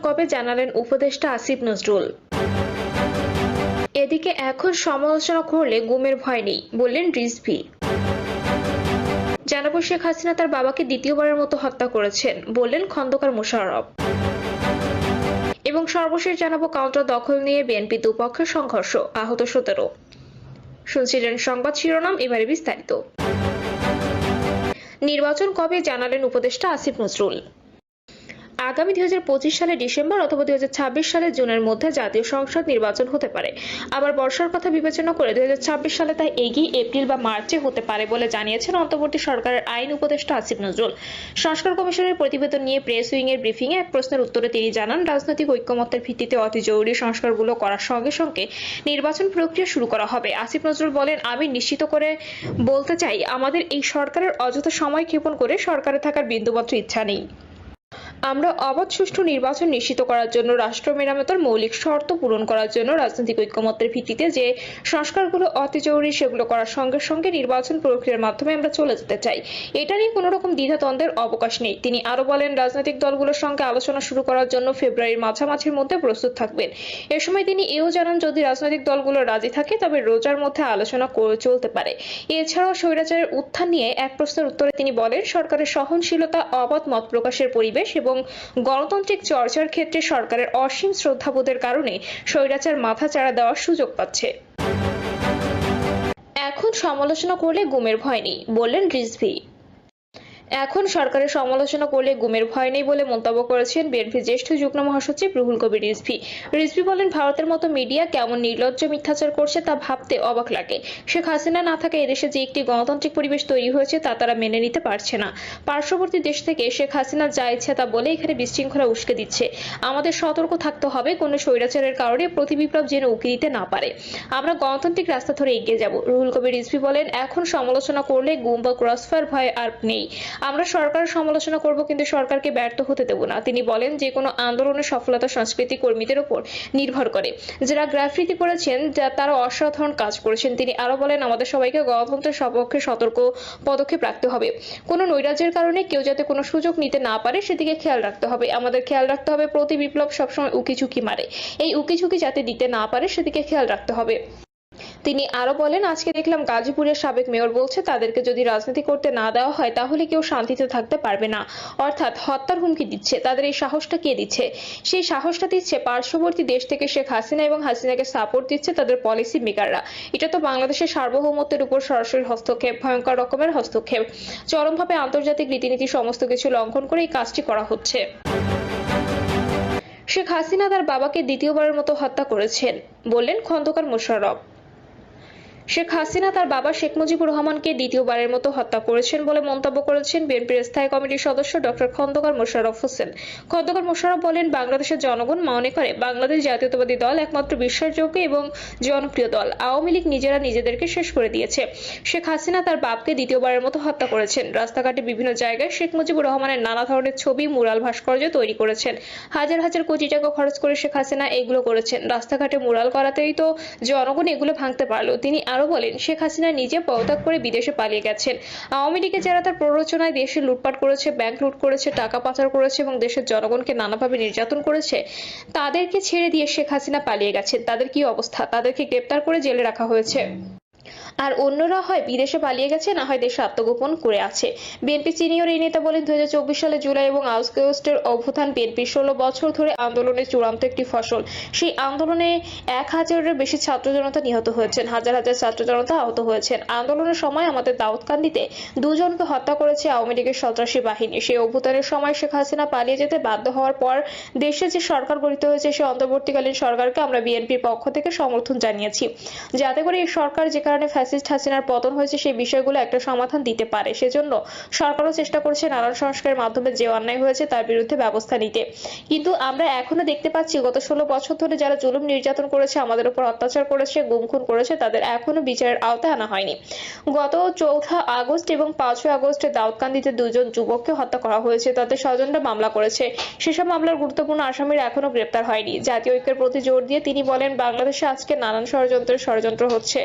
কবে জানালেন উপদেষ্টা আসিফ নজরুল। এদিকে এখন সমালোচনা করলে গুমের ভয় নেই বললেন রিজভী। জানাবো শেখ হাসিনা তার বাবাকে দ্বিতীয়বারের মতো হত্যা করেছেন বললেন খন্দকার মোশাররফ। এবং সর্বশেষ জানাবো কাউন্টার দখল নিয়ে বিএনপি দুপক্ষের সংঘর্ষ, আহত 17। শুনছিলেন সংবাদ শিরোনাম, এবারে বিস্তারিত। নির্বাচন কবে জানালেন উপদেষ্টা আসিফ নজরুল। আগামী 2025 সালের ডিসেম্বর অথবা 2026 সালের জুনের মধ্যে জাতীয় সংসদ নির্বাচন হতে পারে। আবার বর্ষার কথা বিবেচনা করে 2026 সালে তা এগিয়ে এপ্রিল বা মার্চে হতে পারে বলে জানিয়েছেন অন্তর্বর্তী সরকারের আইন উপদেষ্টা আসিফ নজরুল। সংস্কার কমিশনের প্রতিবেদন নিয়ে প্রেস উইং এর ব্রিফিং এ এক প্রশ্নের উত্তরে তিনি জানান, রাজনৈতিক ঐকমত্যের ভিত্তিতে অতি জরুরি সংস্কারগুলো করার সঙ্গে সঙ্গে নির্বাচন প্রক্রিয়া শুরু করা হবে। আসিফ নজরুল বলেন, আমি নিশ্চিত করে বলতে চাই, আমাদের এই সরকারের অযথা সময় ক্ষেপণ করে সরকারে থাকার বিন্দুমাত্র ইচ্ছা নেই। আমরা অবাধ সুষ্ঠু নির্বাচন নিশ্চিত করার জন্য রাষ্ট্র মেরামতের মৌলিক শর্ত পূরণ করার জন্য রাজনৈতিক ঐকমত্যের ভিত্তিতে যে সংস্কারগুলো অতি জরুরি সেগুলো করার সঙ্গে সঙ্গে নির্বাচন প্রক্রিয়ার মাধ্যমে আমরা চলে যেতে চাই। এটা নিয়ে কোনো রকম দ্বিধাদ্বন্দ্বের অবকাশ নেই। তিনি আরো বলেন, রাজনৈতিক দলগুলোর সঙ্গে আলোচনা শুরু করার জন্য ফেব্রুয়ারির মাঝামাঝির মধ্যে প্রস্তুত থাকবেন। এ সময় তিনি এও জানান, যদি রাজনৈতিক দলগুলো রাজি থাকে তবে রোজার মধ্যে আলোচনা চলতে পারে। এছাড়াও স্বৈরাচারের উত্থান নিয়ে এক প্রশ্নের উত্তরে তিনি বলেন, সরকারের সহনশীলতা, অবাধ মত প্রকাশের পরিবেশ এবং গণতান্ত্রিক চর্চার ক্ষেত্রে সরকারের অসীম শ্রদ্ধাবোধের কারণে স্বৈরাচার মাথাচাড়া দেওয়ার সুযোগ পাচ্ছে। এখন সমালোচনা করলে গুমের ভয় নেই বললেন রিজভী। এখন সরকারের সমালোচনা করলে গুমের ভয় নেই বলে মন্তব্য করেছেন বিএনপির জ্যেষ্ঠ যুগ্ম মহাসচিব রুহুল কবির রিজভী। রিজভী বলেন, ভারতের মতো মিডিয়া কেমন নির্লজ্জ মিথ্যাচার করছে তা ভাবতে অবাক লাগে। শেখ হাসিনা না থাকা এদেশে যে একটি গণতান্ত্রিক পরিবেশ তৈরি হয়েছে তা তারা মেনে নিতে পারছে না। পার্শ্ববর্তী দেশ থেকে শেখ হাসিনা যা ইচ্ছে তা বলে এখানে বিশৃঙ্খলা উস্কে দিচ্ছে। আমাদের সতর্ক থাকতে হবে, কোনো স্বৈরাচারের কারণে প্রতিবিপ্লব যেন উকি দিতে না পারে। আমরা গণতান্ত্রিক রাস্তা ধরে এগিয়ে যাব। রুহুল কবির রিজভী বলেন, এখন সমালোচনা করলে গুম বা ক্রসফায়ার ভয় আর নেই। আমরা সরকারের সমালোচনা করব, কিন্তু সরকারকে ব্যর্থ হতে দেব না। তিনি বলেন, যে কোনো আন্দোলনের সফলতা সংস্কৃতি কর্মীদের উপর নির্ভর করে। যারা গ্রাফিতি করেছেন তারা অসাধারণ কাজ করেছেন। তিনি আরো বলেন, আমাদের সবাইকে গণতন্ত্রের সপক্ষে সতর্ক পদক্ষেপ রাখতে হবে। কোনো নৈরাজ্যের কারণে কেউ যাতে কোনো সুযোগ নিতে না পারে সেদিকে খেয়াল রাখতে হবে। আমাদের খেয়াল রাখতে হবে, প্রতি বিপ্লব সবসময় উকিঝুঁকি মারে। এই উকিঝুঁকি যাতে দিতে না পারে সেদিকে খেয়াল রাখতে হবে। তিনি আরো বলেন, আজকে দেখলাম গাজীপুরের সাবেক মেয়র বলছে তাদেরকে যদি রাজনীতি করতে না দেওয়া হয় তাহলে কেউ শান্তিতে থাকতে পারবে না, অর্থাৎ হত্যার হুমকি দিচ্ছে। তাদের এই সাহসটা কে দিচ্ছে? সেই সাহসটা দিচ্ছে পার্শ্ববর্তী দেশ থেকে শেখ হাসিনা এবং হাসিনাকে সাপোর্ট দিচ্ছে তাদের পলিসি মেকাররা। এটা তো বাংলাদেশের সার্বভৌমত্বের উপর সরাসরি হস্তক্ষেপ, ভয়ঙ্কর রকমের হস্তক্ষেপ। চরমভাবে আন্তর্জাতিক রীতিনীতি সমস্ত কিছু লঙ্ঘন করে এই কাজটি করা হচ্ছে। শেখ হাসিনা তার বাবাকে দ্বিতীয়বারের মতো হত্যা করেছেন বললেন খন্দকার মোশাররফ। শেখ হাসিনা তার বাবা শেখ মুজিবুর রহমানকে দ্বিতীয়বারের মতো হত্যা করেছেন বলে মন্তব্য করেছেন বিএনপির স্থায়ী কমিটির সদস্য ডক্টর খন্দকার মোশাররফ হোসেন। খন্দকার মোশাররফ বলেন, বাংলাদেশের জনগণ মনে করে বাংলাদেশ জাতীয়তাবাদী দল একমাত্র বিশ্বাসযোগ্য এবং জনপ্রিয় দল। আওয়ামী লীগ নিজেরা নিজেদেরকে শেষ করে দিয়েছে। শেখ হাসিনা তার বাপকে দ্বিতীয়বারের মতো হত্যা করেছেন। রাস্তাঘাটে বিভিন্ন জায়গায় শেখ মুজিবুর রহমানের নানা ধরনের ছবি, মুরাল, ভাস্কর্য তৈরি করেছেন। হাজার হাজার কোটি টাকা খরচ করে শেখ হাসিনা এগুলো করেছেন। রাস্তাঘাটে মুরাল করাতেই তো জনগণ এগুলো ভাঙতে পারলো। তিনি আরো বলেন, শেখ হাসিনা নিজে পদত্যাগ করে বিদেশে পালিয়ে গেছেন। আওয়ামী লীগে যারা তার প্ররোচনায় দেশে লুটপাট করেছে, ব্যাংক লুট করেছে, টাকা পাচার করেছে এবং দেশের জনগণকে নানাভাবে নির্যাতন করেছে, তাদেরকে ছেড়ে দিয়ে শেখ হাসিনা পালিয়ে গেছেন। তাদের কি অবস্থা? তাদেরকে গ্রেপ্তার করে জেলে রাখা হয়েছে। আর অন্যরা হয় বিদেশে পালিয়ে গেছে, না হয় দেশে আত্মগোপন করে আছে। বিএনপি সিনিয়র এই নেতা বলেন, 2024 সালে জুলাই এবং আগস্টের অভ্যুত্থান বিএনপির 16 বছর ধরে আন্দোলনের চূড়ান্ত একটি ফসল। সেই আন্দোলনে 1000-এর বেশি ছাত্র জনতা নিহত হয়েছেন, হাজার হাজার ছাত্র জনতা আহত হয়েছেন। আন্দোলনের সময় আমাদের দাউদকান্দিতে 2 জনকে হত্যা করেছে আওয়ামী লীগের সন্ত্রাসী বাহিনী। সেই অভ্যুত্থানের সময় শেখ হাসিনা পালিয়ে যেতে বাধ্য হওয়ার পর দেশে যে সরকার গঠিত হয়েছে সেই অন্তর্বর্তীকালীন সরকারকে আমরা বিএনপির পক্ষ থেকে সমর্থন জানিয়েছি, যাতে করে এই সরকার যে কারণে ফ্যাসিস্ট হাসিনার পতন হয়েছে সেই বিষয়গুলো একটা সমাধান দিতে পারে। সেজন্য সরকারও চেষ্টা করছে নানান সংস্কারের মাধ্যমে যে অন্যায় হয়েছে তার বিরুদ্ধে ব্যবস্থা নিতে। কিন্তু আমরা এখনো দেখতে পাচ্ছি গত 16 বছর ধরে যারা জুলুম নির্যাতন করেছে, আমাদের উপর অত্যাচার করেছে, গুম খুন করেছে, তাদের এখনো বিচারের আওতায় আনা হয়নি। গত 4 আগস্ট এবং 5 আগস্টে দাউদকান্দিতে 2 জন যুবককে হত্যা করা হয়েছে। তাদের স্বজনরা মামলা করেছে। সেসব মামলার গুরুত্বপূর্ণ আসামিরা এখনো গ্রেপ্তার হয়নি। জাতীয় ঐক্যের প্রতি জোর দিয়ে তিনি বলেন, বাংলাদেশে আজকে নানান ষড়যন্ত্র হচ্ছে।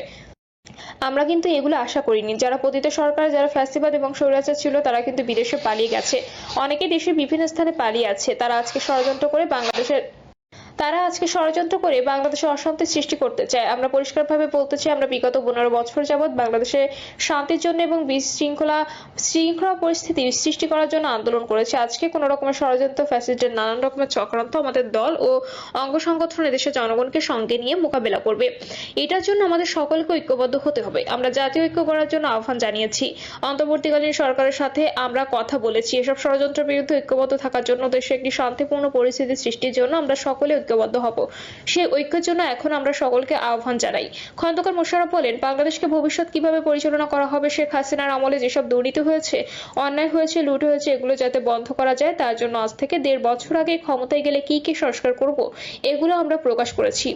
আমরা কিন্তু এগুলো আশা করিনি। যারা পতিত সরকার, যারা ফ্যাসিবাদ এবং স্বৈরাচার ছিল, তারা কিন্তু বিদেশে পালিয়ে গেছে। অনেকে দেশের বিভিন্ন স্থানে পালিয়ে আছে। তারা আজকে ষড়যন্ত্র করে বাংলাদেশে অশান্তি সৃষ্টি করতে চায়। আমরা পরিষ্কারভাবে বলতে চাই, আমরা বিগত 15 বছর যাবৎ বাংলাদেশে শান্তির জন্য এবং শৃঙ্খলা পরিস্থিতি সৃষ্টি করার জন্য আন্দোলন করেছি। আজকে কোনো রকমের ষড়যন্ত্র, ফ্যাসিস্টের নানান রকমের চক্রান্ত আমাদের দল ও অঙ্গ সংগঠন দেশের জনগণকে সঙ্গে নিয়ে মোকাবেলা করবে। এটার জন্য আমাদের সকলকে ঐক্যবদ্ধ হতে হবে। আমরা জাতীয় ঐক্য করার জন্য আহ্বান জানিয়েছি। অন্তর্বর্তীকালীন সরকারের সাথে আমরা কথা বলেছি। এসব ষড়যন্ত্রের বিরুদ্ধে ঐক্যবদ্ধ থাকার জন্য, দেশে একটি শান্তিপূর্ণ পরিস্থিতি সৃষ্টির জন্য আমরা সকলে ঐক্যবদ্ধ হব। সেই ঐক্যের জন্য এখন আমরা সকলকে আহ্বান জানাই। খন্দকার মোশাররফ বলেন, বাংলাদেশকে ভবিষ্যৎ কিভাবে পরিচালনা করা হবে, শেখ হাসিনার আমলে যেসব দুর্নীতি হয়েছে, অন্যায় হয়েছে, লুট হয়েছে, এগুলো যাতে বন্ধ করা যায়, তার জন্য আজ থেকে 1.5 বছর আগে ক্ষমতায় গেলে কি কি সংস্কার করব, এগুলো আমরা প্রকাশ করেছি।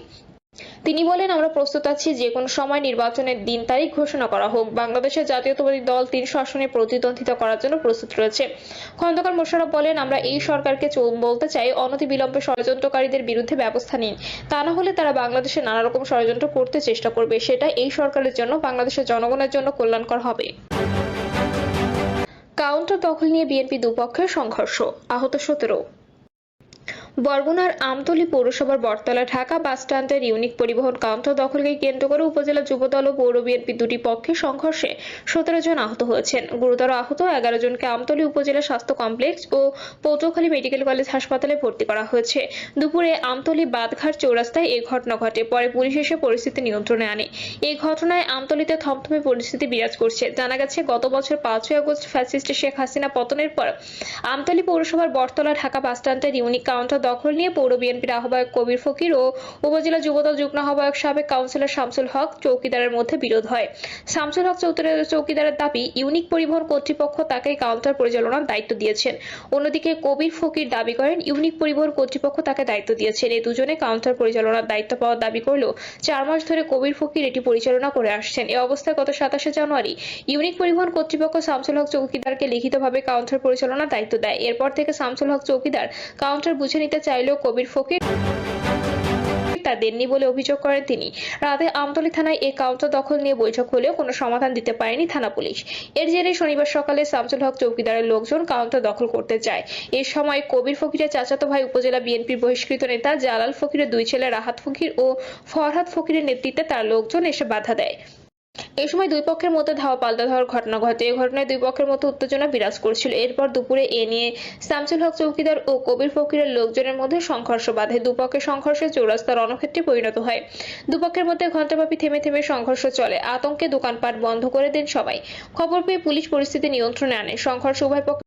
তিনি বলেন, আমরা প্রস্তুত আছি যে কোনো সময় নির্বাচনের দিন তারিখ ঘোষণা করা হোক। বাংলাদেশের জাতীয়তাবাদী দল 300 আসনে প্রতিদ্বন্দ্বিতা করার জন্য প্রস্তুত রয়েছে। খন্দকার মোশাররফ বলেন, আমরা এই সরকারকে বলতে চাই, অনতিবিলম্বে ষড়যন্ত্রকারীদের বিরুদ্ধে ব্যবস্থা নিন। তা না হলে তারা বাংলাদেশে নানা রকম ষড়যন্ত্র করতে চেষ্টা করবে। সেটা এই সরকারের জন্য, বাংলাদেশের জনগণের জন্য কল্যাণকর হবে। কাউন্টার দখল নিয়ে বিএনপি দুপক্ষের সংঘর্ষ, আহত 17। বরগুনার আমতলী পৌরসভার বটতলা ঢাকা বাস স্ট্যান্ডের ইউনিক পরিবহন কাউন্টার দখলকে কেন্দ্র করে উপজেলা যুবদল ও পৌর বিএনপি দুটি পক্ষের সংঘর্ষে 17 জন আহত হয়েছেন। গুরুতর আহত 11 জনকে আমতলী উপজেলা স্বাস্থ্য কমপ্লেক্স ও পটুয়াখালী মেডিকেল কলেজ হাসপাতালে ভর্তি করা হয়েছে। দুপুরে আমতলী বাদঘাট চৌরাস্তায় এই ঘটনা ঘটে। পরে পুলিশ এসে পরিস্থিতি নিয়ন্ত্রণে আনে। এই ঘটনায় আমতলীতে থমথমে পরিস্থিতি বিরাজ করছে। জানা গেছে, গত বছর 5ই আগস্ট ফ্যাসিস্ট শেখ হাসিনা পতনের পর আমতলী পৌরসভার বটতলা ঢাকা বাস স্ট্যান্ডের ইউনিক কাউন্টার দখল নিয়ে পৌর বিএনপির আহ্বায়ক কবির ফকির ও উপজেলা যুবদল যুগ্ম আহ্বায়ক সাবেক কাউন্সিলর শামসুল হক চৌকিদারের মধ্যে বিরোধ হয়। শামসুল হক চৌকিদারের দাবি, ইউনিক পরিবহন কর্তৃপক্ষ তাকে কাউন্টার পরিচালনার দায়িত্ব দিয়েছেন। অন্যদিকে কবির ফকির দাবি করেন, ইউনিক পরিবহন কর্তৃপক্ষ তাকে দায়িত্ব দিয়েছেন। এই দুজনে কাউন্টার পরিচালনার দায়িত্ব পাওয়ার দাবি করলেও 4 মাস ধরে কবির ফকির এটি পরিচালনা করে আসছেন। এ অবস্থায় গত 27 জানুয়ারি ইউনিক পরিবহন কর্তৃপক্ষ শামসুল হক চৌকিদারকে লিখিতভাবে কাউন্টার পরিচালনার দায়িত্ব দেয়। এরপর থেকে শামসুল হক চৌকিদার কাউন্টার বুঝে নিতে চাইলেও কবির ফকির তা দেননি বলে অভিযোগ করেন তিনি। রাতে আমতলী থানায় এই কাউন্টার দখল নিয়ে বৈঠক হলেও কোনো সমাধান দিতে পারেনি থানা পুলিশ। এর জেরে শনিবার সকালে শামসুল হক চৌকিদারের লোকজন কাউন্টার দখল করতে যায়। এ সময় কবির ফকিরের চাচাতো ভাই উপজেলা বিএনপির বহিষ্কৃত নেতা জালাল ফকিরের 2 ছেলে রাহাত ফকির ও ফরহাদ ফকিরের নেতৃত্বে তার লোকজন এসে বাধা দেয়। এই সময় দুই পক্ষের মধ্যে ধাওয়া পাল্টা ধাওয়ার ঘটনা ঘটে। এই ঘটনায় দুই পক্ষের মধ্যে উত্তেজনা বিরাজ করছিল। এরপর দুপুরে এ নিয়ে শামসুল হক চৌকিদার ও কবির ফকিরের লোকজনের মধ্যে সংঘর্ষ বাধে। দুপক্ষের সংঘর্ষে চৌরাস্তা রণক্ষেত্রে পরিণত হয়। দুপক্ষের মধ্যে ঘণ্টাব্যাপী থেমে থেমে সংঘর্ষ চলে। আতঙ্কে দোকানপাট বন্ধ করে দেন সবাই। খবর পেয়ে পুলিশ পরিস্থিতি নিয়ন্ত্রণে আনে। সংঘর্ষে উভয় পক্ষ